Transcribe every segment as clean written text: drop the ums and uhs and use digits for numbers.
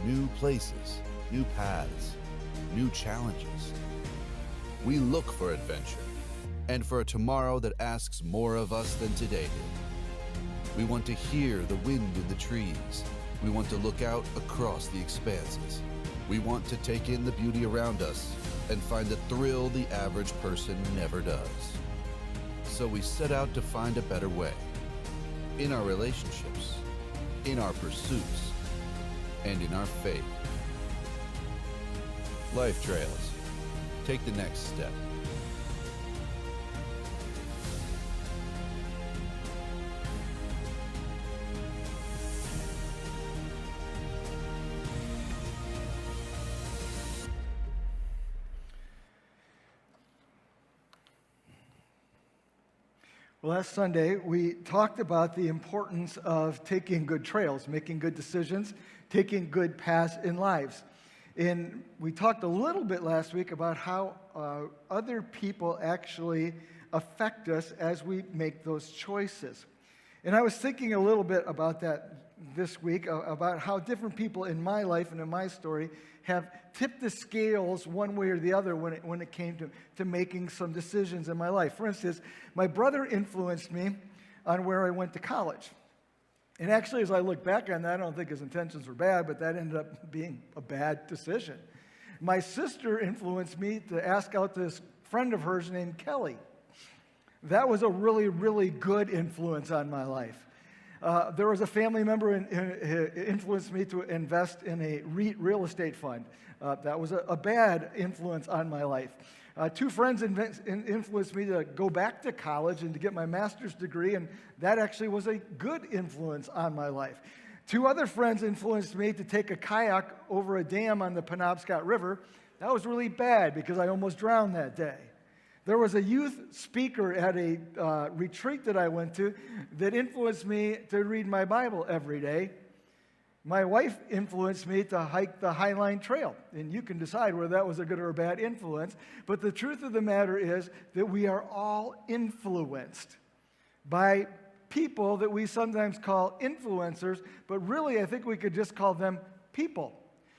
new places, new paths, new challenges. We look for adventure and for a tomorrow that asks more of us than today did. We want to hear the wind in the trees. We want to look out across the expanses. We want to take in the beauty around us and find the thrill the average person never does. So we set out to find a better way. In our relationships, in our pursuits, and in our faith. Life Trails. Take the next step. Well, last Sunday, we talked about the importance of taking good trails, making good decisions, taking good paths in lives. And we talked a little bit last week about how other people actually affect us as we make those choices. And I was thinking a little bit about that this week, about how different people in my life and in my story have tipped the scales one way or the other when it came to making some decisions in my life. For instance, my brother influenced me on where I went to college. And actually, as I look back on that, I don't think his intentions were bad, but that ended up being a bad decision. My sister influenced me to ask out this friend of hers named Kelly. That was a really, really good influence on my life. There was a family member who influenced me to invest in a REIT real estate fund. That was a bad influence on my life. Two friends influenced me to go back to college and to get my master's degree, and that actually was a good influence on my life. Two other friends influenced me to take a kayak over a dam on the Penobscot River. That was really bad because I almost drowned that day. There was a youth speaker at a retreat that I went to that influenced me to read my Bible every day. My wife influenced me to hike the Highline Trail, and you can decide whether that was a good or a bad influence. But the truth of the matter is that we are all influenced by people that we sometimes call influencers, but really I think we could just call them people,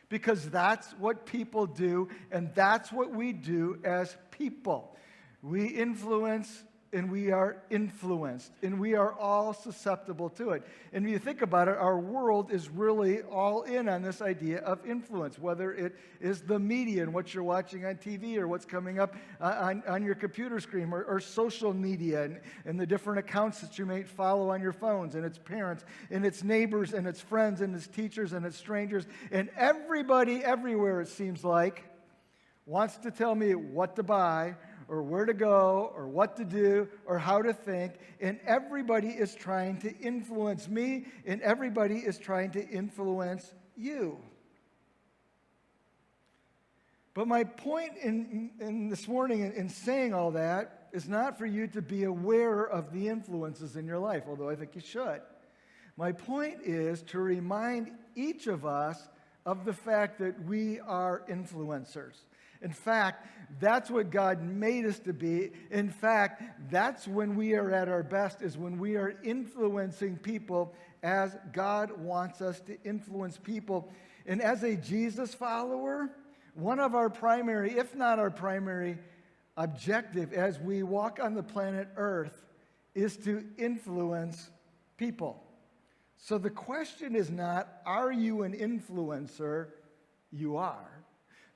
because that's what people do, and that's what we do as people. We influence and we are influenced, and we are all susceptible to it. And when you think about it, our world is really all in on this idea of influence, whether it is the media and what you're watching on TV or what's coming up on your computer screen, or social media and the different accounts that you may follow on your phones, and its parents, and its neighbors, and its friends, and its teachers, and its strangers. And everybody everywhere, it seems like, wants to tell me what to buy, or where to go, or what to do, or how to think, and everybody is trying to influence me, and everybody is trying to influence you. But my point in this morning in saying all that is not for you to be aware of the influences in your life, although I think you should. My point is to remind each of us of the fact that we are influencers. In fact, that's what God made us to be. In fact, that's when we are at our best, is when we are influencing people as God wants us to influence people. And as a Jesus follower, one of our primary, if not our primary, objective as we walk on the planet Earth is to influence people. So the question is not, are you an influencer? You are.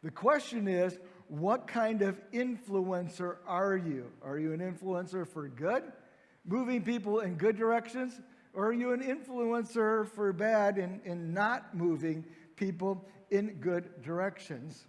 The question is, what kind of influencer are you? Are you an influencer for good, moving people in good directions? Or are you an influencer for bad and not moving people in good directions?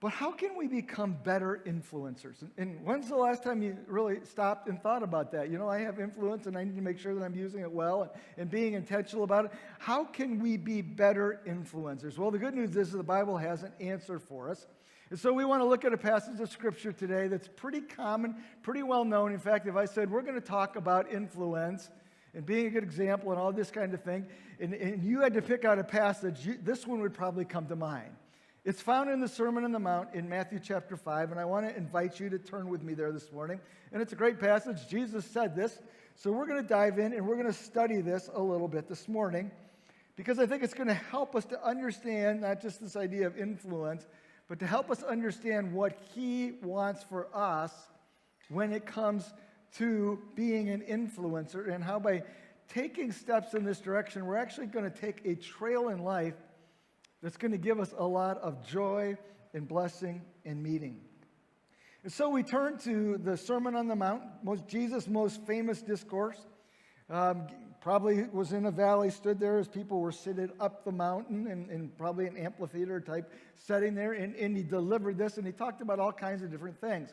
But how can we become better influencers? And when's the last time you really stopped and thought about that? You know, I have influence and I need to make sure that I'm using it well and being intentional about it. How can we be better influencers? Well, the good news is that the Bible has an answer for us. And so we want to look at a passage of Scripture today that's pretty common, pretty well known. In fact, if I said we're going to talk about influence and being a good example and all this kind of thing, and you had to pick out a passage, this one would probably come to mind. It's found in the Sermon on the Mount in Matthew chapter 5, and I want to invite you to turn with me there this morning. And it's a great passage. Jesus said this, so we're going to dive in and we're going to study this a little bit this morning. because I think it's going to help us to understand not just this idea of influence, but to help us understand what he wants for us when it comes to being an influencer, and how by taking steps in this direction, we're actually going to take a trail in life that's going to give us a lot of joy and blessing and meaning. And so we turn to the Sermon on the Mount, Jesus' most famous discourse. Probably was in a valley, stood there as people were seated up the mountain in probably an amphitheater type setting there, and he delivered this, and he talked about all kinds of different things.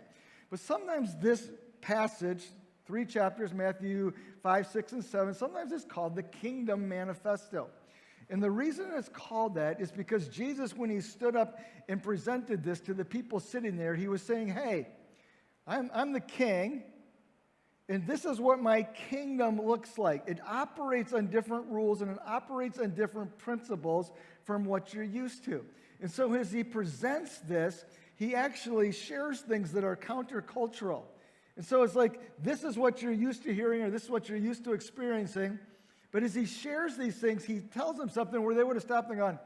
But sometimes this passage, 3 chapters, Matthew 5, 6, and 7, sometimes it's called the Kingdom Manifesto. And the reason it's called that is because Jesus, when he stood up and presented this to the people sitting there, he was saying, hey, I'm the king, and this is what my kingdom looks like. It operates on different rules, and it operates on different principles from what you're used to. And so as he presents this, he actually shares things that are countercultural. And so it's like, this is what you're used to hearing, or this is what you're used to experiencing. But as he shares these things, he tells them something where they would have stopped and gone,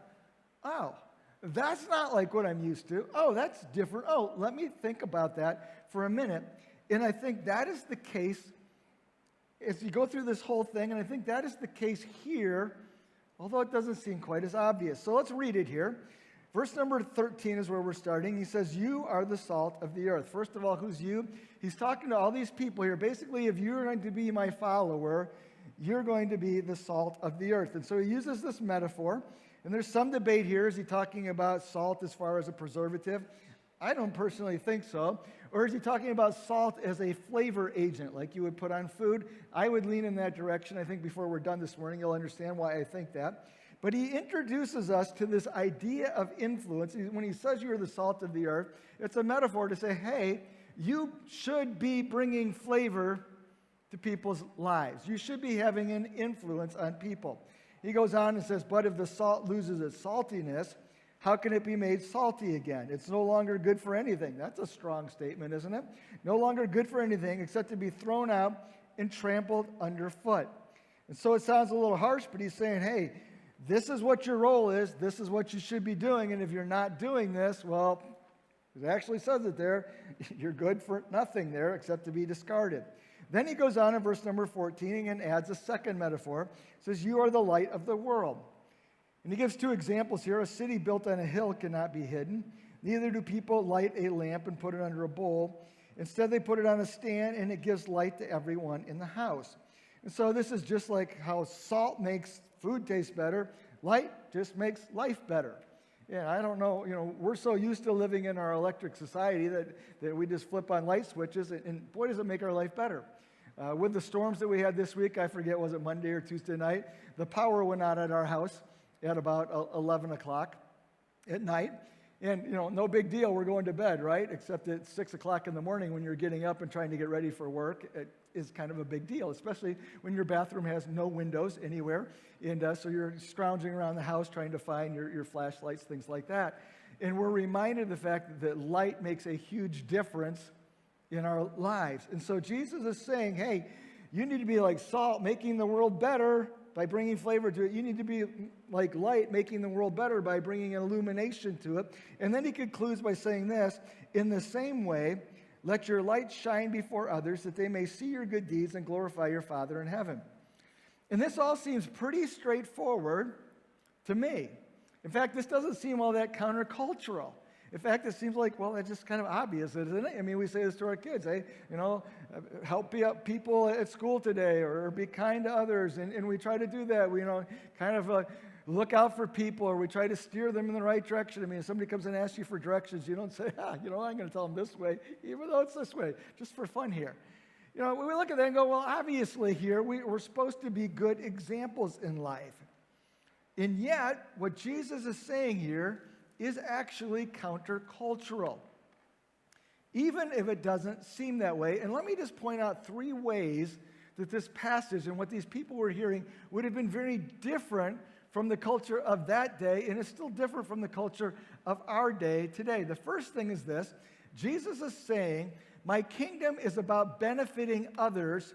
oh, that's not like what I'm used to. Oh, that's different. Oh, let me think about that for a minute. And I think that is the case as you go through this whole thing, and I think that is the case here, although it doesn't seem quite as obvious. So let's read it here. Verse number 13 is where we're starting. He says, you are the salt of the earth. First of all, who's you? He's talking to all these people here. Basically, if you're going to be my follower, you're going to be the salt of the earth. And so he uses this metaphor. And there's some debate here. Is he talking about salt as far as a preservative? I don't personally think so. Or is he talking about salt as a flavor agent, like you would put on food? I would lean in that direction. I think before we're done this morning, you'll understand why I think that. But he introduces us to this idea of influence. When he says you're the salt of the earth, it's a metaphor to say, hey, you should be bringing flavor to people's lives. You should be having an influence on people. He goes on and says, but if the salt loses its saltiness, how can it be made salty again? It's no longer good for anything. That's a strong statement, isn't it? No longer good for anything except to be thrown out and trampled underfoot. And so it sounds a little harsh, but he's saying, hey, this is what your role is. This is what you should be doing. And if you're not doing this, well, it actually says it there, you're good for nothing there except to be discarded. Then he goes on in verse number 14 and adds a second metaphor. He says, you are the light of the world. And he gives 2 examples here. A city built on a hill cannot be hidden. Neither do people light a lamp and put it under a bowl. Instead, they put it on a stand, and it gives light to everyone in the house. And so this is just like how salt makes food taste better. Light just makes life better. Yeah, I don't know, we're so used to living in our electric society that we just flip on light switches, and boy, does it make our life better. With the storms that we had this week, I forget, was it Monday or Tuesday night, the power went out at our house at about 11 o'clock at night. And, no big deal, we're going to bed, right? Except at 6 o'clock in the morning when you're getting up and trying to get ready for work, it is kind of a big deal, especially when your bathroom has no windows anywhere. And so you're scrounging around the house trying to find your flashlights, things like that. And we're reminded of the fact that light makes a huge difference in our lives. And so Jesus is saying, hey, you need to be like salt, making the world better by bringing flavor to it. You need to be like light, making the world better by bringing an illumination to it. And then he concludes by saying this, in the same way, let your light shine before others that they may see your good deeds and glorify your Father in heaven. And this all seems pretty straightforward to me. In fact, this doesn't seem all that countercultural. In fact, it seems like, well, it's just kind of obvious, isn't it? I mean, we say this to our kids, hey, help people at school today, or be kind to others, and we try to do that. We, kind of look out for people, or we try to steer them in the right direction. I mean, if somebody comes and asks you for directions, you don't say, I'm going to tell them this way, even though it's this way, just for fun here. We look at that and go, well, obviously here, we're supposed to be good examples in life. And yet, what Jesus is saying here is actually countercultural, even if it doesn't seem that way. And let me just point out 3 ways that this passage and what these people were hearing would have been very different from the culture of that day, and it's still different from the culture of our day today. The first thing is this: Jesus is saying, my kingdom is about benefiting others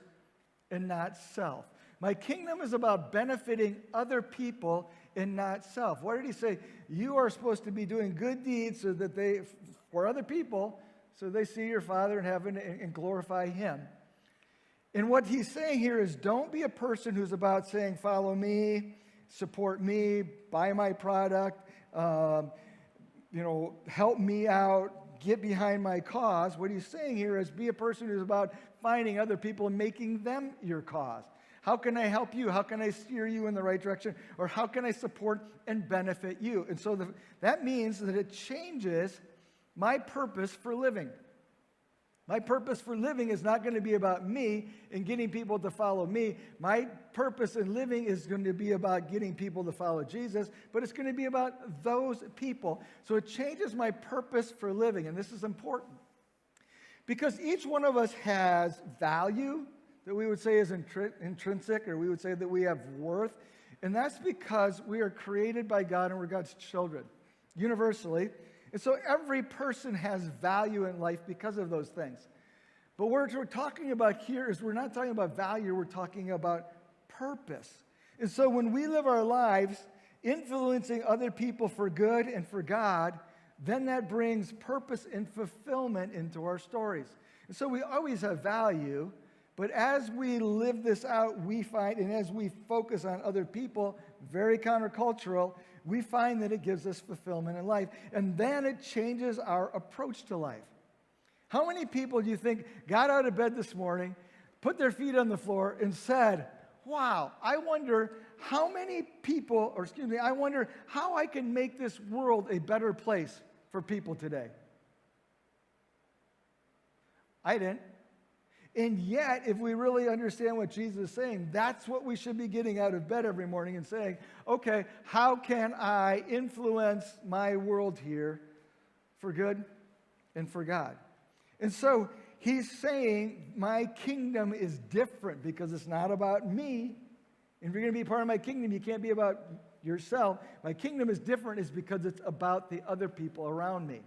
and not self. My kingdom is about benefiting other people and not self. What did he say? You are supposed to be doing good deeds so that for other people, so they see your Father in heaven and glorify him. And what he's saying here is don't be a person who's about saying, follow me, support me, buy my product, help me out, get behind my cause. What he's saying here is be a person who's about finding other people and making them your cause. How can I help you? How can I steer you in the right direction? Or how can I support and benefit you? And so that means that it changes my purpose for living. My purpose for living is not going to be about me and getting people to follow me. My purpose in living is going to be about getting people to follow Jesus, but it's going to be about those people. So it changes my purpose for living, and this is important. Because each one of us has value that we would say is intrinsic, or we would say that we have worth, and that's because we are created by God and we're God's children, universally. And so every person has value in life because of those things. But what we're talking about here is we're not talking about value, we're talking about purpose. And so when we live our lives influencing other people for good and for God, then that brings purpose and fulfillment into our stories. And so we always have value, but as we live this out, we find, and as we focus on other people, very countercultural, we find that it gives us fulfillment in life. And then it changes our approach to life. How many people do you think got out of bed this morning, put their feet on the floor, and said, wow, I wonder how many people, I wonder how I can make this world a better place for people today? I didn't. And yet, if we really understand what Jesus is saying, that's what we should be getting out of bed every morning and saying, okay, how can I influence my world here for good and for God? And so he's saying my kingdom is different because it's not about me. And if you're going to be part of my kingdom, you can't be about yourself. My kingdom is different is because it's about the other people around me.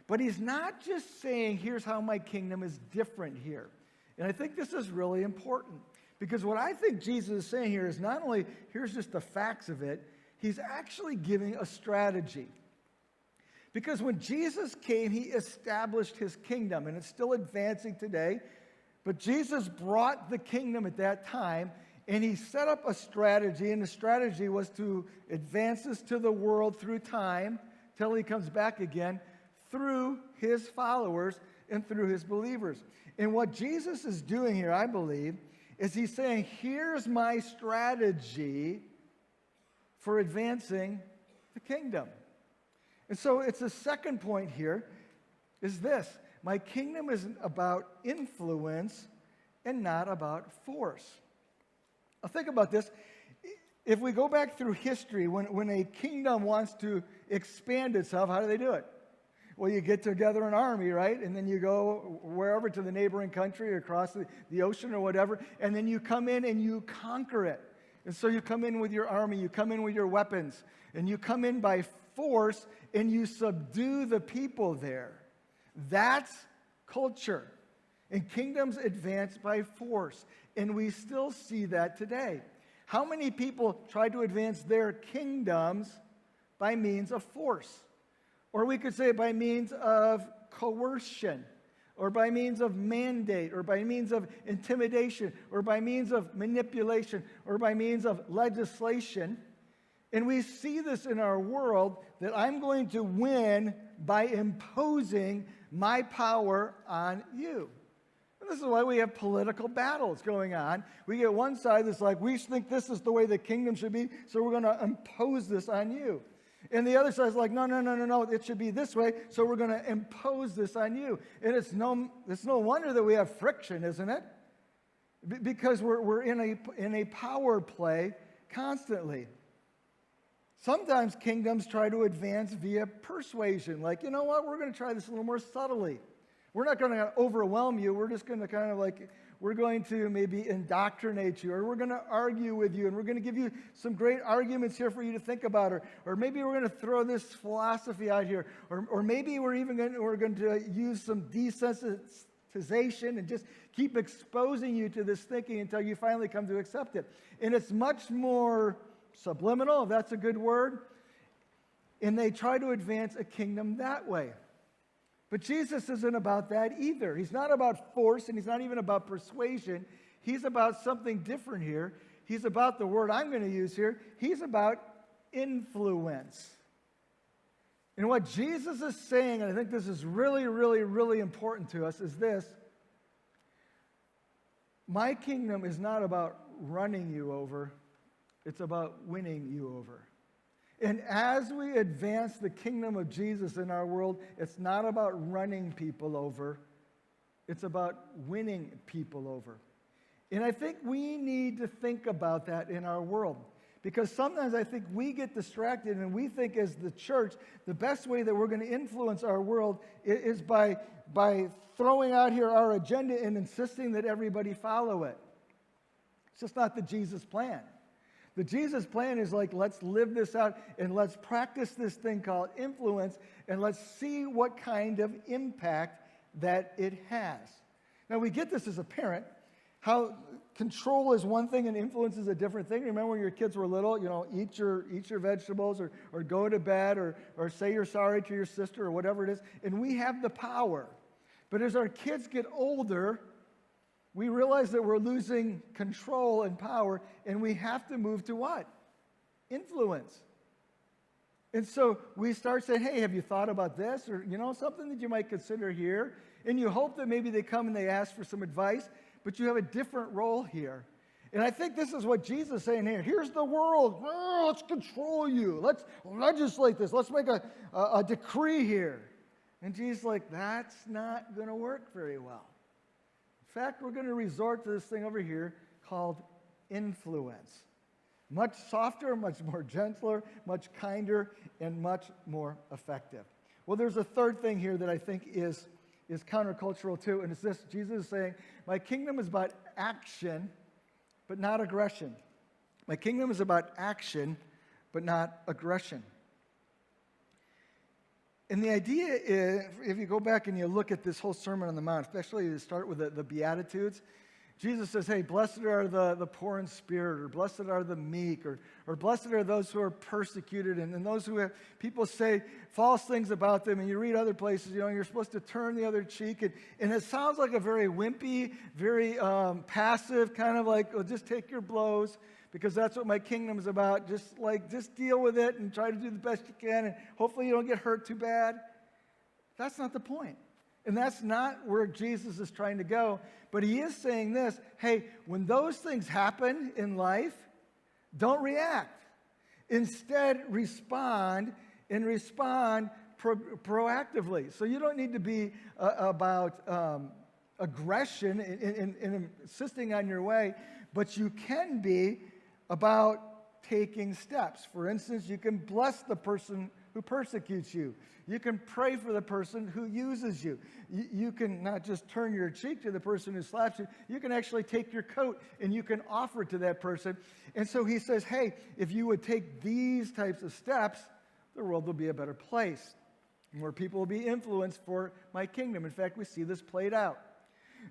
But he's not just saying, here's how my kingdom is different here. And I think this is really important because what I think Jesus is saying here is not only here's just the facts of it, he's actually giving a strategy. Because when Jesus came, he established his kingdom, and it's still advancing today. But Jesus brought the kingdom at that time, and he set up a strategy, and the strategy was to advance this to the world through time till he comes back again through his followers and through his believers. And what Jesus is doing here, I believe, is he's saying, here's my strategy for advancing the kingdom. And so it's the second point here is this. My kingdom is about influence and not about force. Now think about this. If we go back through history, when a kingdom wants to expand itself, how do they do it? Well, you get together an army, right? And then you go wherever to the neighboring country or across the ocean or whatever, and then you come in and you conquer it. And so you come in with your army, you come in with your weapons, and you come in by force and you subdue the people there. That's culture. And kingdoms advance by force. And we still see that today. How many people try to advance their kingdoms by means of force? Or we could say by means of coercion, or by means of mandate, or by means of intimidation, or by means of manipulation, or by means of legislation. And we see this in our world that I'm going to win by imposing my power on you. And this is why we have political battles going on. We get one side that's like, we think this is the way the kingdom should be, so we're going to impose this on you. And the other side is like, no, it should be this way, so we're going to impose this on you. And it's no wonder that we have friction, isn't it? Because we're in a power play constantly. Sometimes kingdoms try to advance via persuasion. Like, you know what, we're going to try this a little more subtly. We're not going to overwhelm you. We're just going to kind of like, we're going to maybe indoctrinate you, or we're going to argue with you, and we're going to give you some great arguments here for you to think about, or maybe we're going to throw this philosophy out here, or maybe we're going to use some desensitization and just keep exposing you to this thinking until you finally come to accept it. And it's much more subliminal, if that's a good word, and they try to advance a kingdom that way. But Jesus isn't about that either. He's not about force, and he's not even about persuasion. He's about something different here. He's about the word I'm going to use here. He's about influence. And what Jesus is saying, and I think this is really, really, really important to us, is this. My kingdom is not about running you over. It's about winning you over. And as we advance the kingdom of Jesus in our world, it's not about running people over. It's about winning people over. And I think we need to think about that in our world. Because sometimes I think we get distracted and we think as the church, the best way that we're going to influence our world is by throwing out here our agenda and insisting that everybody follow it. It's just not the Jesus plan. The Jesus plan is like, let's live this out and let's practice this thing called influence and let's see what kind of impact that it has. Now, we get this as a parent, how control is one thing and influence is a different thing. Remember when your kids were little, eat your vegetables or go to bed or say you're sorry to your sister or whatever it is. And we have the power. But as our kids get older, we realize that we're losing control and power, and we have to move to what? Influence. And so we start saying, hey, have you thought about this? Or, something that you might consider here. And you hope that maybe they come and they ask for some advice, but you have a different role here. And I think this is what Jesus is saying here. Here's the world. Oh, let's control you. Let's legislate this. Let's make a decree here. And Jesus is like, that's not going to work very well. In fact, we're going to resort to this thing over here called influence. Much softer, much more gentler, much kinder, and much more effective. Well, there's a third thing here that I think is countercultural too, and it's this. Jesus is saying, my kingdom is about action, but not aggression. My kingdom is about action, but not aggression. And the idea is, if you go back and you look at this whole Sermon on the Mount, especially to start with the Beatitudes, Jesus says, hey, blessed are the poor in spirit, or blessed are the meek, or blessed are those who are persecuted, and those who have, people say false things about them, and you read other places, you're supposed to turn the other cheek, and it sounds like a very wimpy, very passive, kind of like, well, just take your blows, because that's what my kingdom is about. Just deal with it and try to do the best you can, and hopefully you don't get hurt too bad. That's not the point. And that's not where Jesus is trying to go. But he is saying this, hey, when those things happen in life, don't react. Instead, respond, and respond proactively. So you don't need to be about aggression and insisting on your way, but you can be about taking steps. For instance, you can bless the person who persecutes you. You can pray for the person who uses you. You can not just turn your cheek to the person who slaps you. You can actually take your coat and you can offer it to that person. And so he says, hey, if you would take these types of steps, the world will be a better place, where people will be influenced for my kingdom. In fact, we see this played out.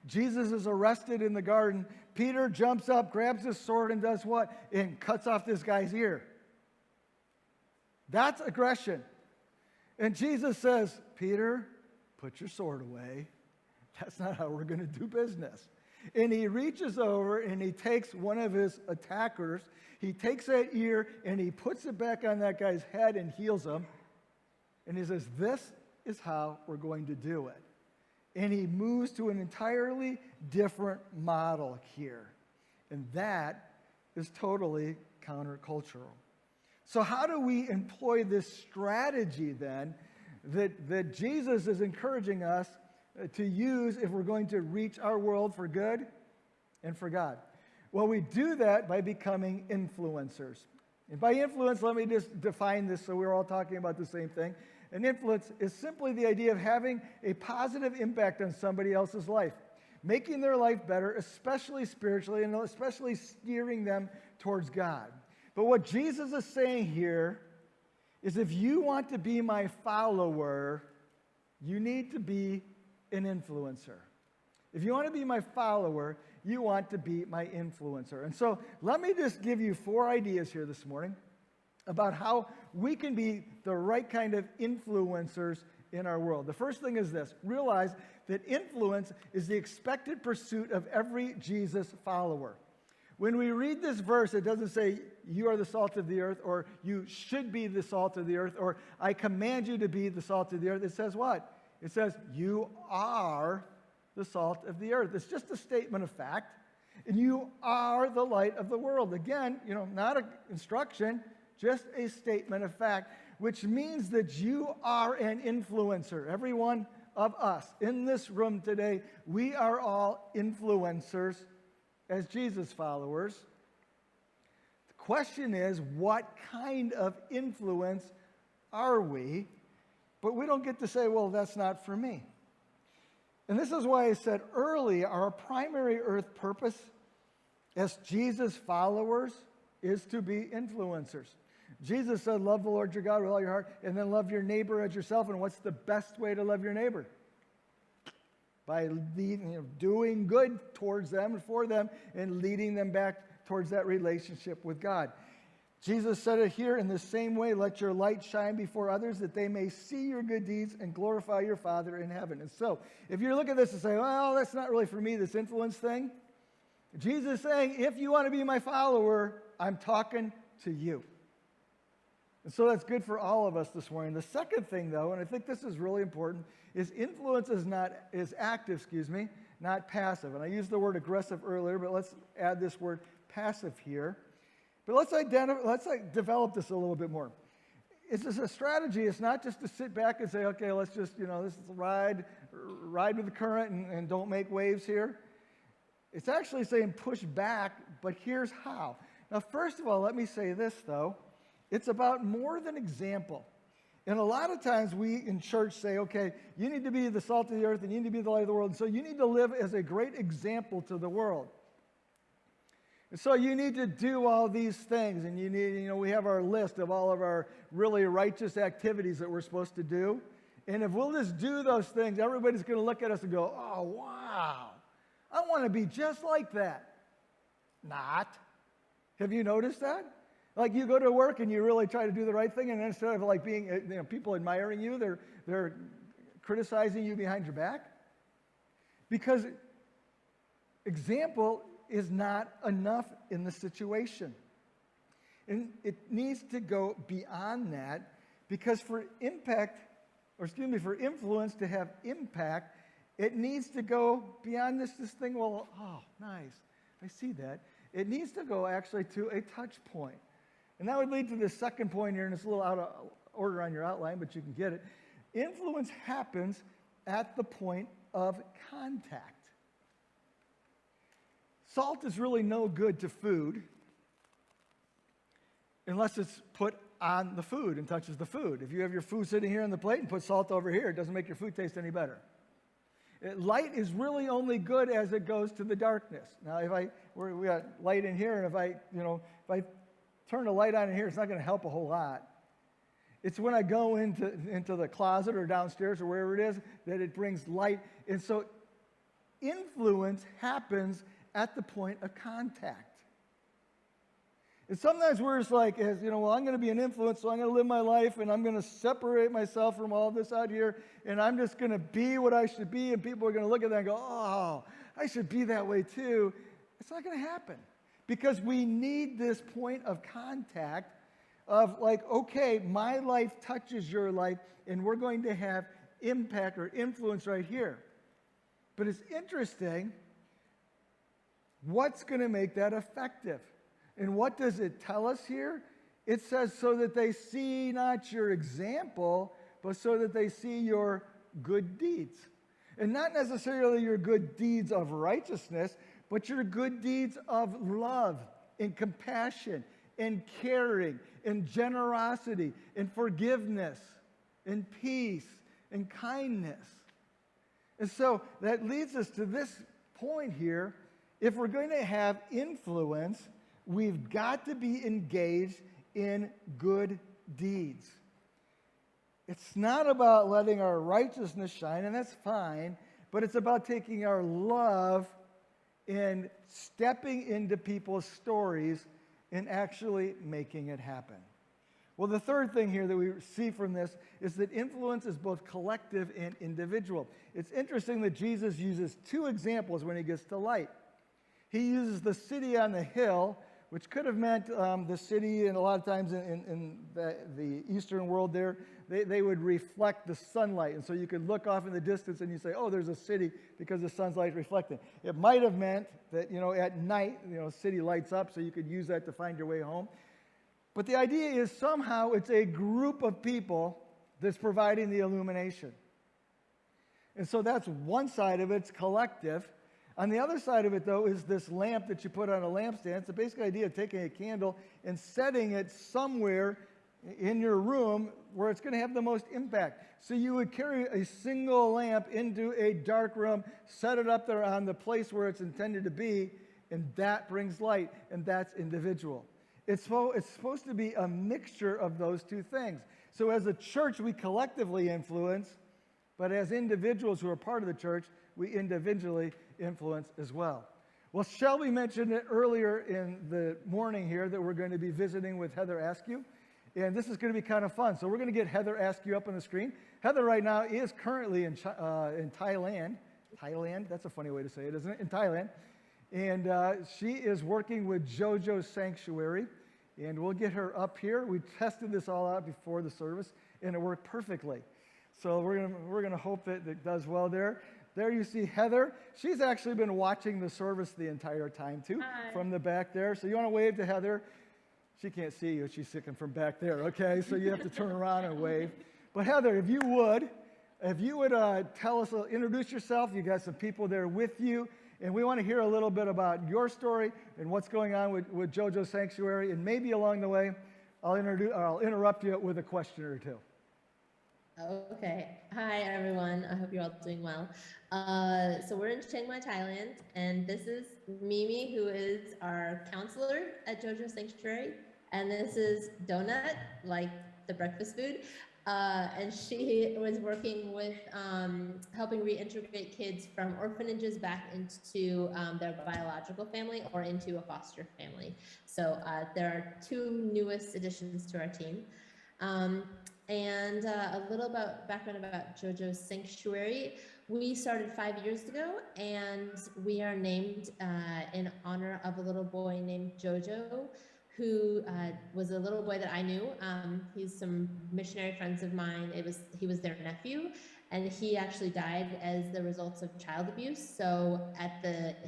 Jesus is arrested in the garden. Peter jumps up, grabs his sword, and does what? And cuts off this guy's ear. That's aggression. And Jesus says, Peter, put your sword away. That's not how we're going to do business. And he reaches over and he takes one of his attackers. He takes that ear and he puts it back on that guy's head and heals him. And he says, this is how we're going to do it. And he moves to an entirely different model here. And that is totally countercultural. So how do we employ this strategy then that Jesus is encouraging us to use if we're going to reach our world for good and for God? Well, we do that by becoming influencers. And by influence, let me just define this so we're all talking about the same thing. An influence is simply the idea of having a positive impact on somebody else's life, making their life better, especially spiritually, and especially steering them towards God. But what Jesus is saying here is if you want to be my follower, you need to be an influencer. If you want to be my follower, you want to be my influencer. And so let me just give you 4 ideas here this morning about how we can be the right kind of influencers in our world. The first thing is this: realize that influence is the expected pursuit of every Jesus follower. When we read this verse, it doesn't say you are the salt of the earth, or you should be the salt of the earth, or I command you to be the salt of the earth. It says what? It says you are the salt of the earth. It's just a statement of fact. And you are the light of the world. Again, not an instruction, just a statement of fact, which means that you are an influencer. Every one of us in this room today, we are all influencers as Jesus followers. The question is, what kind of influence are we? But we don't get to say, well, that's not for me. And this is why I said earlier, our primary earth purpose as Jesus followers is to be influencers. Jesus said, love the Lord your God with all your heart, and then love your neighbor as yourself. And what's the best way to love your neighbor? By doing good towards them and for them, and leading them back towards that relationship with God. Jesus said it here in the same way: let your light shine before others, that they may see your good deeds and glorify your Father in heaven. And so, if you look at this and say, well, that's not really for me, this influence thing, Jesus is saying, if you want to be my follower, I'm talking to you. And so that's good for all of us this morning. The second thing, though, and I think this is really important, is influence is active, not passive. And I used the word aggressive earlier, but let's add this word passive here. But let's develop this a little bit more. It's just a strategy. It's not just to sit back and say, okay, let's just, this is ride with the current and don't make waves here. It's actually saying push back, but here's how. Now, first of all, let me say this, though. It's about more than example. And a lot of times we in church say, okay, you need to be the salt of the earth and you need to be the light of the world. And so you need to live as a great example to the world. And so you need to do all these things. And you need, we have our list of all of our really righteous activities that we're supposed to do. And if we'll just do those things, everybody's going to look at us and go, oh, wow, I want to be just like that. Not. Have you noticed that? Like you go to work and you really try to do the right thing, and instead of like being, people admiring you, they're criticizing you behind your back. Because example is not enough in the situation. And it needs to go beyond that, because for influence to have impact, it needs to go beyond this thing, well, oh, nice, I see that. It needs to go actually to a touch point. And that would lead to the second point here, and it's a little out of order on your outline, but you can get it. Influence happens at the point of contact. Salt is really no good to food unless it's put on the food and touches the food. If you have your food sitting here on the plate and put salt over here, it doesn't make your food taste any better. Light is really only good as it goes to the darkness. Now, we got light in here, and if I turn the light on in here, it's not going to help a whole lot. It's when I go into the closet or downstairs or wherever it is that it brings light. And so influence happens at the point of contact. And sometimes we're just like, I'm going to be an influence, so I'm going to live my life, and I'm going to separate myself from all this out here, and I'm just going to be what I should be, and people are going to look at that and go, oh, I should be that way too. It's not going to happen. Because we need this point of contact of like, okay, my life touches your life, and we're going to have impact or influence right here. But it's interesting, what's going to make that effective? And what does it tell us here? It says so that they see not your example, but so that they see your good deeds. And not necessarily your good deeds of righteousness, but your good deeds of love and compassion and caring and generosity and forgiveness and peace and kindness. And so that leads us to this point here. If we're going to have influence, we've got to be engaged in good deeds. It's not about letting our righteousness shine, and that's fine, but it's about taking our love and stepping into people's stories and actually making it happen. Well, the third thing here that we see from this is that influence is both collective and individual. It's interesting that Jesus uses two examples when he gets to light. He uses the city on the hill, which could have meant the city, and a lot of times in the Eastern world there, they would reflect the sunlight. And so you could look off in the distance and you say, oh, there's a city because the sun's light reflecting. It might have meant that, at night, city lights up, so you could use that to find your way home. But the idea is somehow it's a group of people that's providing the illumination. And so that's one side of it, it's collective. On the other side of it, though, is this lamp that you put on a lampstand. It's the basic idea of taking a candle and setting it somewhere in your room where it's going to have the most impact. So you would carry a single lamp into a dark room, set it up there on the place where it's intended to be, and that brings light, and that's individual. It's supposed to be a mixture of those two things. So as a church, we collectively influence, but as individuals who are part of the church, we individually influence as well. Well, Shelby mentioned it earlier in the morning here that we're going to be visiting with Heather Askew, and this is going to be kind of fun. So we're going to get Heather Askew up on the screen. Heather right now is currently in Thailand. Thailand? That's a funny way to say it, isn't it? In Thailand. And she is working with Jojos Sanctuary, and we'll get her up here. We tested this all out before the service, and it worked perfectly. So we're gonna hope that it does well there. There you see Heather. She's actually been watching the service the entire time too. Hi. From the back there. So you want to wave to Heather? She can't see you. She's sitting from back there. Okay, so you have to turn around and wave. But Heather, if you would tell us, introduce yourself. You got some people there with you, and we want to hear a little bit about your story and what's going on with Jojos Sanctuary. And maybe along the way, I'll interrupt you with a question or two. Okay. Hi, everyone. I hope you're all doing well. So we're in Chiang Mai, Thailand, and this is Mimi, who is our counselor at Jojos Sanctuary, and this is Donut, like the breakfast food, and she was working with helping reintegrate kids from orphanages back into their biological family or into a foster family. So there are two newest additions to our team. And a little background about Jojos Sanctuary. We started 5 years ago, and we are named in honor of a little boy named Jojo, who was a little boy that I knew. He's some missionary friends of mine. He was their nephew, and he actually died as the result of child abuse. So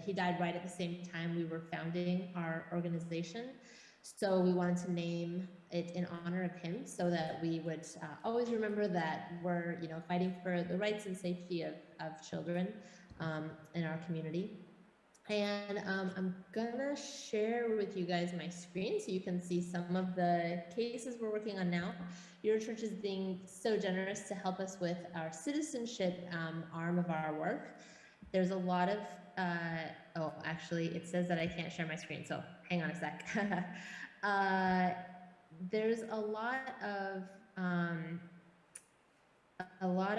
he died right at the same time we were founding our organization. So we wanted to name it in honor of him, so that we would always remember that we're, fighting for the rights and safety of children in our community. And I'm gonna share with you guys my screen so you can see some of the cases we're working on now. Your church is being so generous to help us with our citizenship arm of our work. There's a lot of, actually it says that I can't share my screen, so hang on a sec. There's a lot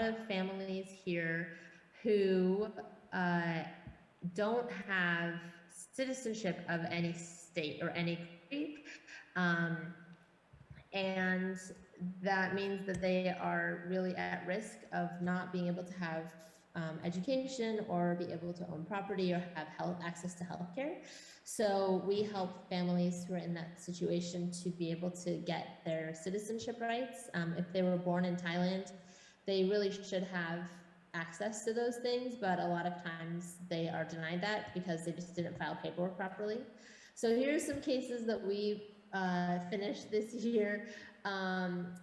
of families here who don't have citizenship of any state or any country, and that means that they are really at risk of not being able to have education or be able to own property or have access to healthcare. So we help families who are in that situation to be able to get their citizenship rights. If they were born in Thailand, they really should have access to those things, but a lot of times they are denied that because they just didn't file paperwork properly. So here's some cases that we finished this year,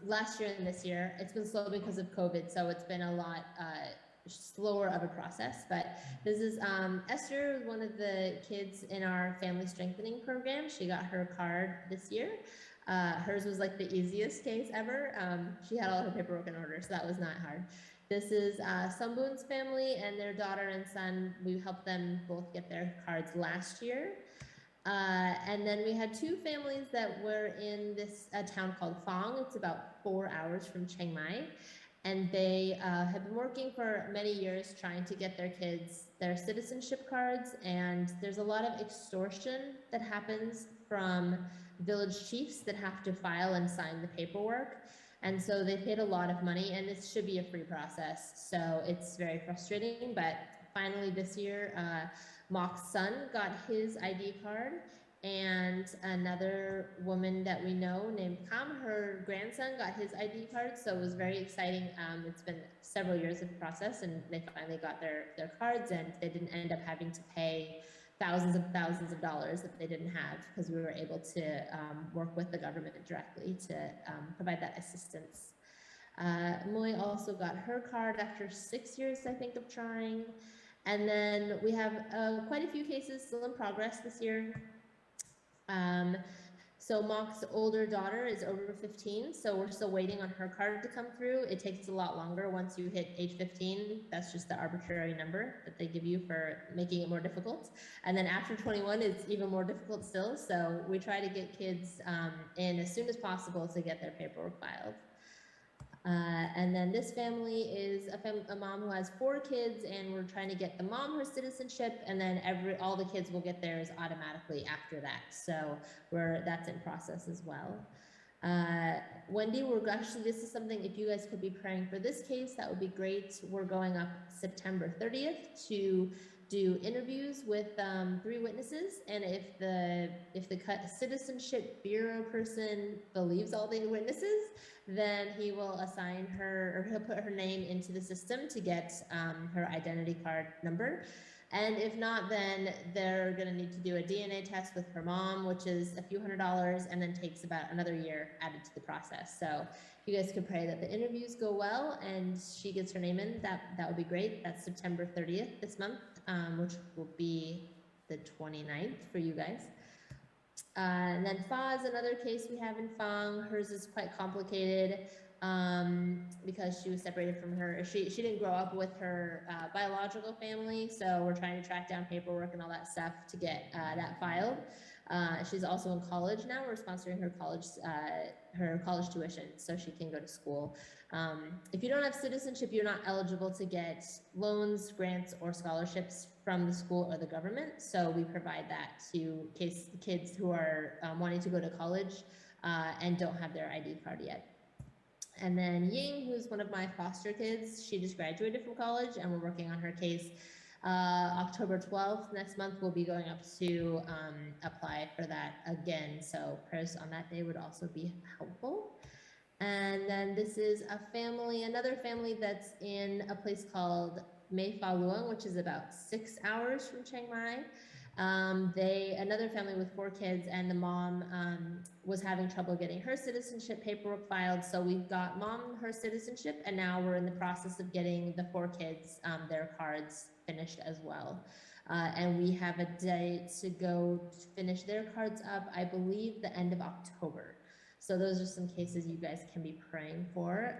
last year and this year. It's been slow because of COVID, so it's been a lot slower of a process, but this is Esther, one of the kids in our family strengthening program. She got her card this year. Hers was like the easiest case ever. She had all her paperwork in order, so that was not hard. This is Sambun's family and their daughter and son. We helped them both get their cards last year. And then we had two families that were in this town called Phong. It's about 4 hours from Chiang Mai. and they have been working for many years trying to get their kids their citizenship cards, and there's a lot of extortion that happens from village chiefs that have to file and sign the paperwork. And so they paid a lot of money, and this should be a free process. So it's very frustrating, but finally this year, Mock's son got his ID card, and another woman that we know named Kam, her grandson got his ID card. So it was very exciting. It's been several years of process, and they finally got their cards, and they didn't end up having to pay thousands of dollars that they didn't have, because we were able to work with the government directly to provide that assistance. Moy also got her card after 6 years, I think, of trying. And then we have quite a few cases still in progress this year. So Mock's older daughter is over 15, so we're still waiting on her card to come through. It takes a lot longer once you hit age 15. That's just the arbitrary number that they give you for making it more difficult. And then after 21, it's even more difficult still. So we try to get kids in as soon as possible to get their paperwork filed. And then this family is a mom who has 4 kids, and we're trying to get the mom her citizenship, and then all the kids will get theirs automatically after that. So that's in process as well. Wendy, this is something, if you guys could be praying for this case, that would be great. We're going up September 30th to do interviews with 3 witnesses, and if the Citizenship Bureau person believes all the witnesses, then he will assign her, or he'll put her name into the system to get her identity card number. And if not, then they're going to need to do a DNA test with her mom, which is a few $100s, and then takes about another year added to the process. So if you guys could pray that the interviews go well and she gets her name in, that would be great. That's September 30th this month, which will be the 29th for you guys. And then Fa is another case we have in Fang. Hers is quite complicated because she was separated from she didn't grow up with her biological family, so we're trying to track down paperwork and all that stuff to get that filed. She's also in college now. We're sponsoring her college tuition so she can go to school. If you don't have citizenship, you're not eligible to get loans, grants, or scholarships from the school or the government. So we provide that to kids who are wanting to go to college and don't have their ID card yet. And then Ying, who's one of my foster kids, she just graduated from college, and we're working on her case. October 12th, next month, we'll be going up to apply for that again. So prayers on that day would also be helpful. And then this is another family that's in a place called Mei Fa Luang, which is about 6 hours from Chiang Mai. Another family with 4 kids, and the mom was having trouble getting her citizenship paperwork filed. So we got mom her citizenship, and now we're in the process of getting the 4 kids their cards finished as well. And we have a date to go to finish their cards up, I believe the end of October. So those are some cases you guys can be praying for.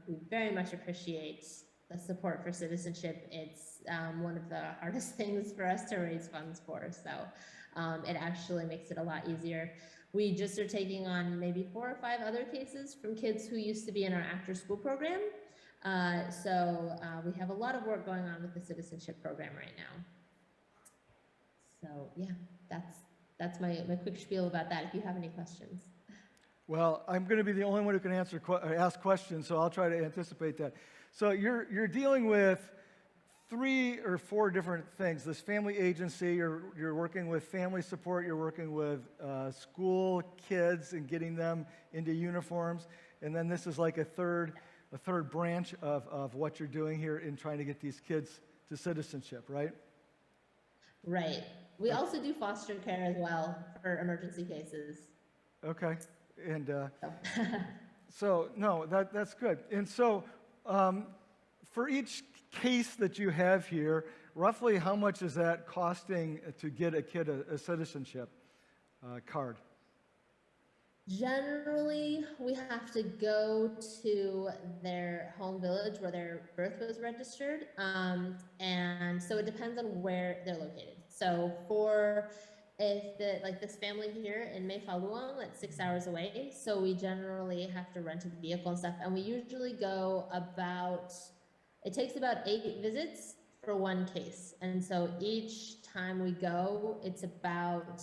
We very much appreciate the support for citizenship. It's one of the hardest things for us to raise funds for. So it actually makes it a lot easier. We just are taking on maybe 4 or 5 other cases from kids who used to be in our after school program. So we have a lot of work going on with the citizenship program right now. So yeah, that's my quick spiel about that, if you have any questions. Well, I'm going to be the only one who can ask questions, so I'll try to anticipate that. So you're dealing with 3 or 4 different things. This family agency, you're working with family support, you're working with school kids and getting them into uniforms, and then this is like a third branch of what you're doing here in trying to get these kids to citizenship, right? Right. We also do foster care as well for emergency cases. Okay. And so, no, that's good. And so, for each case that you have here, roughly how much is that costing to get a kid a citizenship card? Generally, we have to go to their home village where their birth was registered. And so it depends on where they're located. So for like this family here in Mayfaluong, that's 6 hours away. So we generally have to rent a vehicle and stuff. And we usually go it takes about 8 visits for one case. And so each time we go, it's about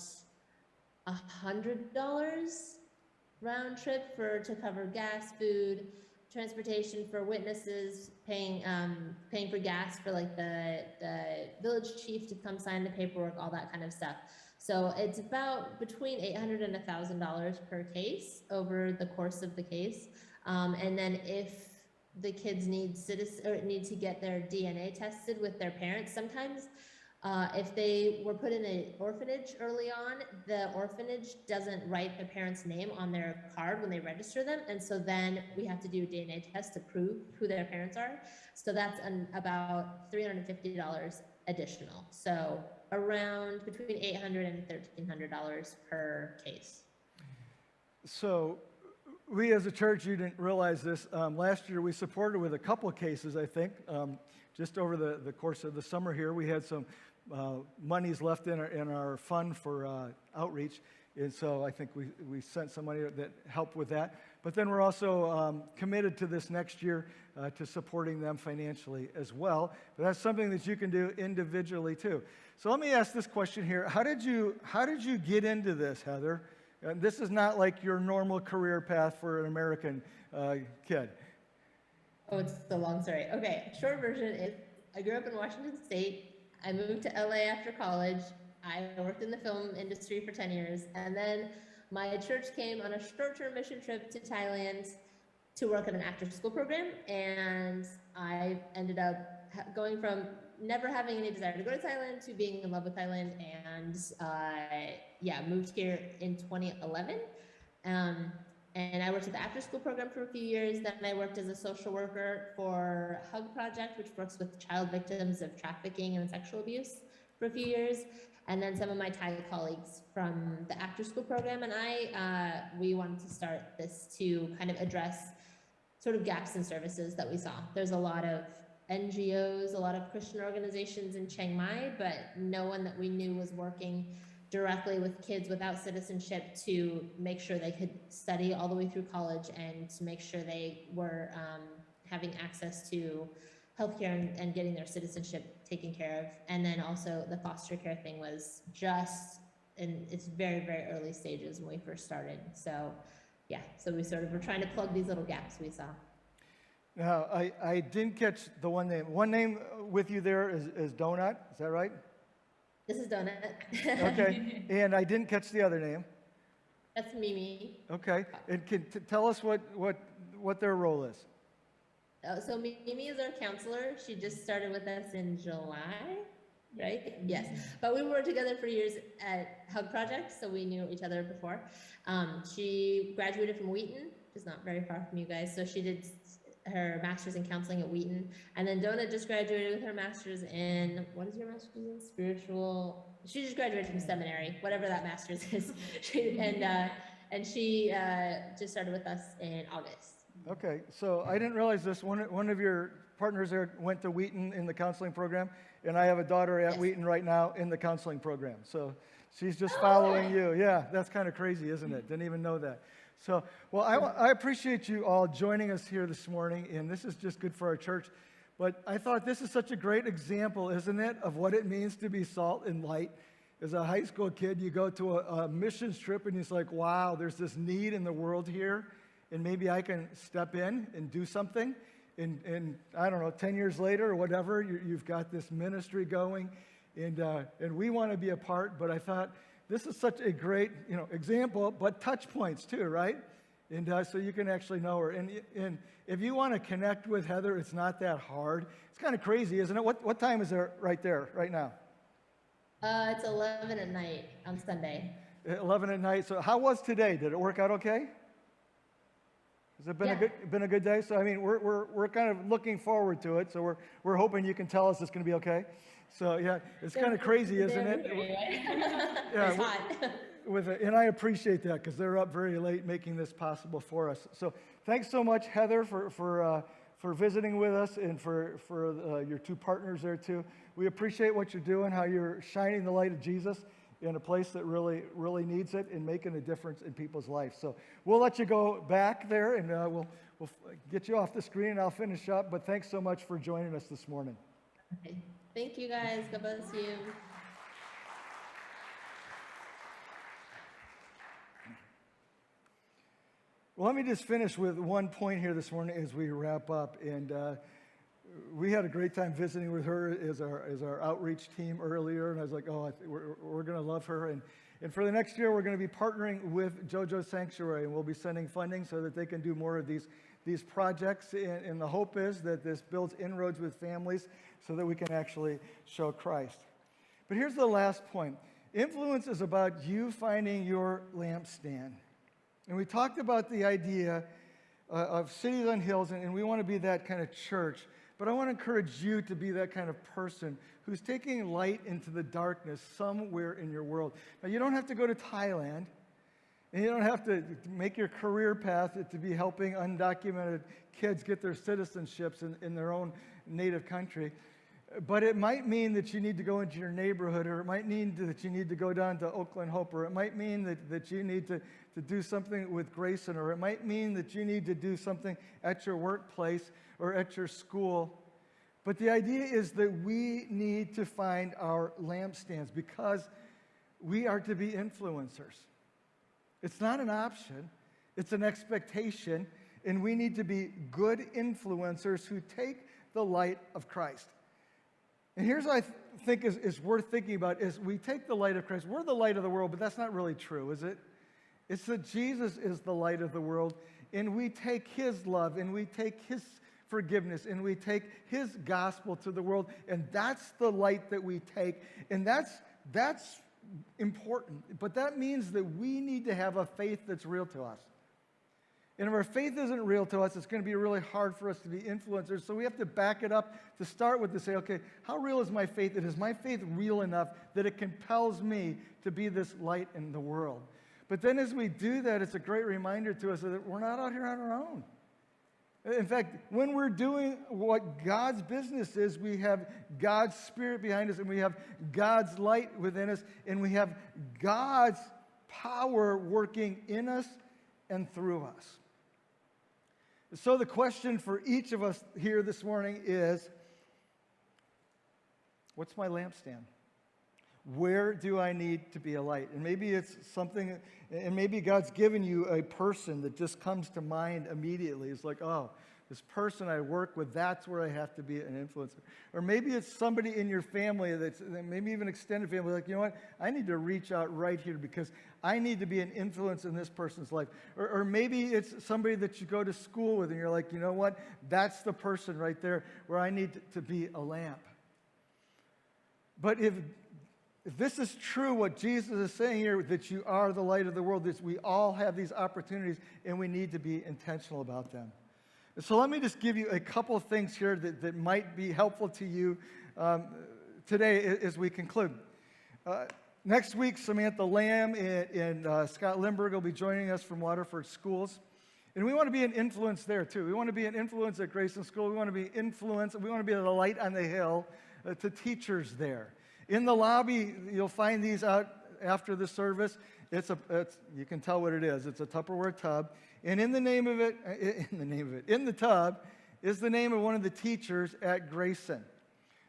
$100 round trip to cover gas, food, transportation for witnesses, paying for gas for like the village chief to come sign the paperwork, all that kind of stuff. So it's about between $800 and $1,000 per case over the course of the case. And then if the kids need to get their DNA tested with their parents, sometimes if they were put in an orphanage early on, the orphanage doesn't write the parent's name on their card when they register them. And so then we have to do a DNA test to prove who their parents are. So that's about $350 additional. So around between $800 and $1,300 per case. So we as a church, you didn't realize this, last year we supported with a couple of cases, I think. Just over the course of the summer here, we had some monies left in our fund for outreach. And so I think we sent some money that helped with that. But then we're also committed to this next year to supporting them financially as well. But that's something that you can do individually too. So let me ask this question here. How did you get into this, Heather? This is not like your normal career path for an American kid. Oh, it's a long story. Okay, short version is I grew up in Washington State. I moved to LA after college. I worked in the film industry for 10 years. And then my church came on a short-term mission trip to Thailand to work at an after school program. And I ended up going from never having any desire to go to Thailand to being in love with Thailand. And moved here in 2011. And I worked at the after school program for a few years. Then I worked as a social worker for Hug Project, which works with child victims of trafficking and sexual abuse for a few years. And then some of my Thai colleagues from the after school program and we wanted to start this to kind of address sort of gaps in services that we saw. There's a lot of NGOs, a lot of Christian organizations in Chiang Mai, but no one that we knew was working directly with kids without citizenship to make sure they could study all the way through college and to make sure they were having access to healthcare and getting their citizenship taken care of. And then also the foster care thing was just in its very, very early stages when we first started. So so we sort of were trying to plug these little gaps we saw. Now, I didn't catch the one name. One name with you there is Donut, is that right? This is Donut. Okay, and I didn't catch the other name. That's Mimi. Okay, and tell us what their role is. So Mimi is our counselor. She just started with us in July, right? Yes, but we worked together for years at Hug Project, so we knew each other before. She graduated from Wheaton, which is not very far from you guys, so she did her master's in counseling at Wheaton, and then Donut just graduated with her master's in, what is your master's in? Spiritual, she just graduated from seminary, whatever that master's is. And she just started with us in August. Okay, so I didn't realize this. One of your partners there went to Wheaton in the counseling program, and I have a daughter at Wheaton right now in the counseling program. So she's just following you. Yeah, that's kind of crazy, isn't it? Didn't even know that. So, well, I appreciate you all joining us here this morning, and this is just good for our church. But I thought this is such a great example, isn't it, of what it means to be salt and light. As a high school kid, you go to a missions trip, and it's like, wow, there's this need in the world here, and maybe I can step in and do something. And I don't know, 10 years later or whatever, you've got this ministry going, and we want to be a part. But I thought, this is such a great, example, but touch points too, right? And so you can actually know her. And if you want to connect with Heather, it's not that hard. It's kind of crazy, isn't it? What time is it right there, right now? It's 11 at night on Sunday. 11 at night. So how was today? Did it work out okay? Has it been a good day? So I mean, we're kind of looking forward to it. So we're hoping you can tell us it's going to be okay. So yeah, it's kind of crazy, isn't it? Yeah, it's hot. And I appreciate that because they're up very late making this possible for us. So thanks so much, Heather, for visiting with us and for your two partners there too. We appreciate what you're doing, how you're shining the light of Jesus in a place that really, really needs it and making a difference in people's lives. So we'll let you go back there, and we'll get you off the screen, and I'll finish up. But thanks so much for joining us this morning. Okay. Thank you, guys. God bless you. Well, let me just finish with one point here this morning as we wrap up. And we had a great time visiting with her as our outreach team earlier. And I was like, oh, we're going to love her. And for the next year, we're going to be partnering with Jojos Sanctuary. And we'll be sending funding so that they can do more of these projects. And the hope is that this builds inroads with families so that we can actually show Christ. But here's the last point. Influence is about you finding your lampstand. And we talked about the idea of cities on hills, and we want to be that kind of church. But I want to encourage you to be that kind of person who's taking light into the darkness somewhere in your world. Now, you don't have to go to Thailand, and you don't have to make your career path to be helping undocumented kids get their citizenships in their own native country. But it might mean that you need to go into your neighborhood, or it might mean that you need to go down to Oakland Hope, or it might mean that you need to do something with Grayson, or it might mean that you need to do something at your workplace or at your school. But the idea is that we need to find our lampstands because we are to be influencers. It's not an option, it's an expectation, and we need to be good influencers who take the light of Christ. And here's what I think is worth thinking about is we take the light of Christ. We're the light of the world, but that's not really true, is it? It's that Jesus is the light of the world, and we take his love, and we take his forgiveness, and we take his gospel to the world, and that's the light that we take, and that's important. But that means that we need to have a faith that's real to us. And if our faith isn't real to us, it's going to be really hard for us to be influencers. So we have to back it up to start with to say, okay, how real is my faith? And is my faith real enough that it compels me to be this light in the world? But then as we do that, it's a great reminder to us that we're not out here on our own. In fact, when we're doing what God's business is, we have God's Spirit behind us, and we have God's light within us, and we have God's power working in us and through us. So the question for each of us here this morning is, what's my lampstand? Where do I need to be a light? And maybe it's something, and maybe God's given you a person that just comes to mind immediately. It's like, oh, this person I work with, that's where I have to be an influencer. Or maybe it's somebody in your family that's maybe even extended family, like, you know what, I need to reach out right here because I need to be an influence in this person's life. Or maybe it's somebody that you go to school with and you're like, you know what, that's the person right there where I need to be a lamp. But if this is true, what Jesus is saying here, that you are the light of the world, that we all have these opportunities and we need to be intentional about them. So let me just give you a couple of things here that might be helpful to you today as we conclude. Next week, Samantha Lamb and Scott Lindbergh will be joining us from Waterford Schools. And we want to be an influence there, too. We want to be an influence at Grayson School. We want to be influence. We want to be the light on the hill to teachers there. In the lobby, you'll find these out after the service. You can tell what it is. It's a Tupperware tub. And in the tub is the name of one of the teachers at Grayson.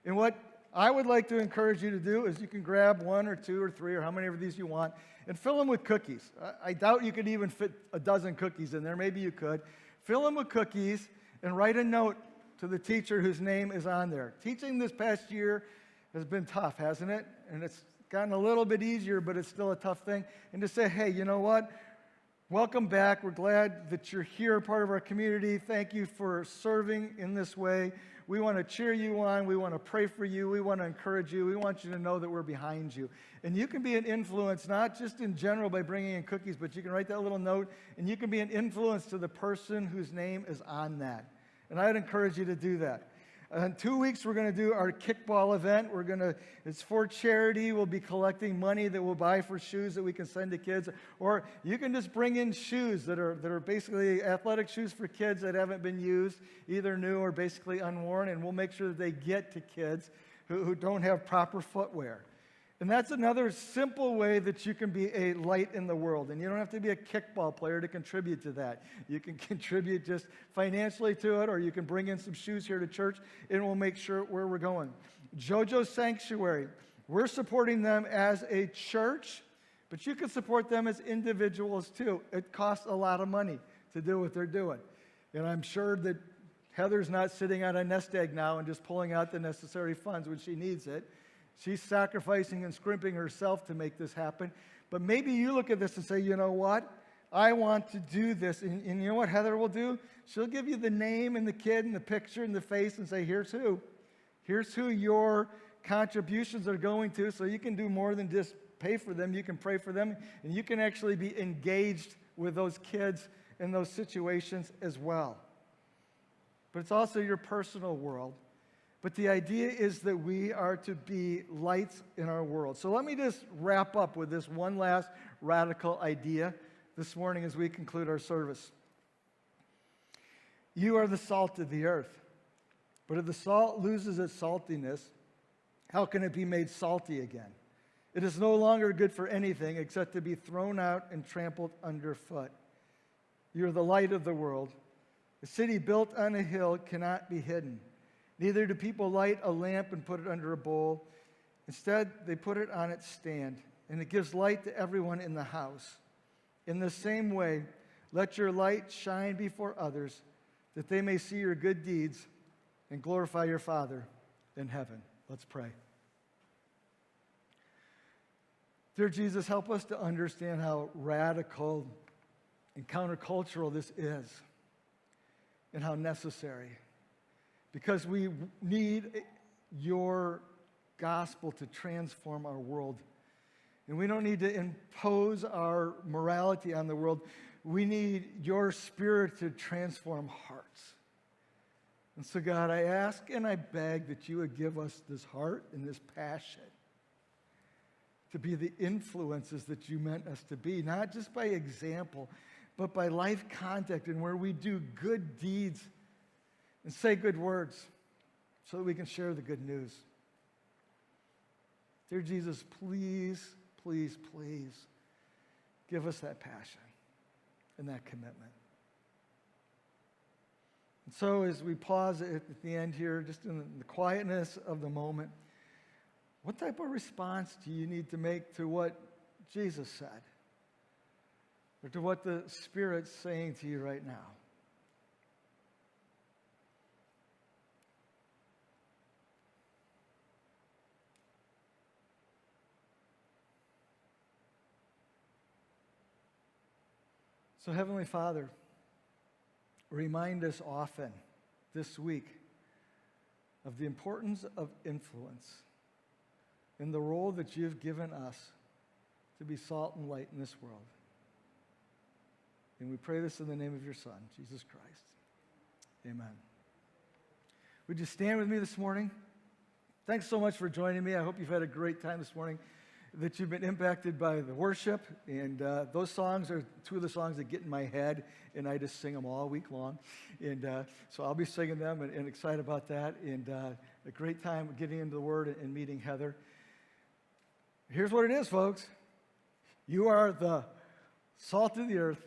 And what I would like to encourage you to do is you can grab one or two or three or how many of these you want and fill them with cookies. I doubt you could even fit a dozen cookies in there. Maybe you could. Fill them with cookies and write a note to the teacher whose name is on there. Teaching this past year has been tough, hasn't it? And it's gotten a little bit easier, but it's still a tough thing. And to say, hey, you know what? Welcome back. We're glad that you're here, part of our community. Thank you for serving in this way. We want to cheer you on. We want to pray for you. We want to encourage you. We want you to know that we're behind you. And you can be an influence, not just in general by bringing in cookies, but you can write that little note, and you can be an influence to the person whose name is on that. And I'd encourage you to do that. In 2 weeks, we're going to do our kickball event. It's for charity. We'll be collecting money that we'll buy for shoes that we can send to kids. Or you can just bring in shoes that are basically athletic shoes for kids that haven't been used, either new or basically unworn, and we'll make sure that they get to kids who don't have proper footwear. And that's another simple way that you can be a light in the world. And you don't have to be a kickball player to contribute to that. You can contribute just financially to it, or you can bring in some shoes here to church, and we'll make sure where we're going. Jojos Sanctuary, we're supporting them as a church, but you can support them as individuals too. It costs a lot of money to do what they're doing. And I'm sure that Heather's not sitting on a nest egg now and just pulling out the necessary funds when she needs it. She's sacrificing and scrimping herself to make this happen. But maybe you look at this and say, you know what? I want to do this. And you know what Heather will do? She'll give you the name and the kid and the picture and the face and say, here's who. Here's who your contributions are going to, so you can do more than just pay for them. You can pray for them, and you can actually be engaged with those kids in those situations as well. But it's also your personal world. But the idea is that we are to be lights in our world. So let me just wrap up with this one last radical idea this morning as we conclude our service. You are the salt of the earth. But if the salt loses its saltiness, how can it be made salty again? It is no longer good for anything except to be thrown out and trampled underfoot. You are the light of the world. A city built on a hill cannot be hidden. Neither do people light a lamp and put it under a bowl. Instead, they put it on its stand, and it gives light to everyone in the house. In the same way, let your light shine before others, that they may see your good deeds and glorify your Father in heaven. Let's pray. Dear Jesus, help us to understand how radical and countercultural this is and how necessary. Because we need your gospel to transform our world. And we don't need to impose our morality on the world. We need your Spirit to transform hearts. And so, God, I ask and I beg that you would give us this heart and this passion to be the influences that you meant us to be, not just by example, but by life contact, and where we do good deeds and say good words so that we can share the good news. Dear Jesus, please, please, please give us that passion and that commitment. And so as we pause at the end here, just in the quietness of the moment, what type of response do you need to make to what Jesus said? Or to what the Spirit's saying to you right now? So, Heavenly Father, remind us often this week of the importance of influence and the role that you've given us to be salt and light in this world. And we pray this in the name of your Son, Jesus Christ. Amen. Would you stand with me this morning? Thanks so much for joining me. I hope you've had a great time this morning, that you've been impacted by the worship. And those songs are two of the songs that get in my head, and I just sing them all week long. And so I'll be singing them and excited about that. And a great time getting into the Word and meeting Heather. Here's what it is, folks. You are the salt of the earth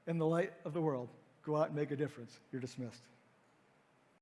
and the light of the world. Go out and make a difference. You're dismissed.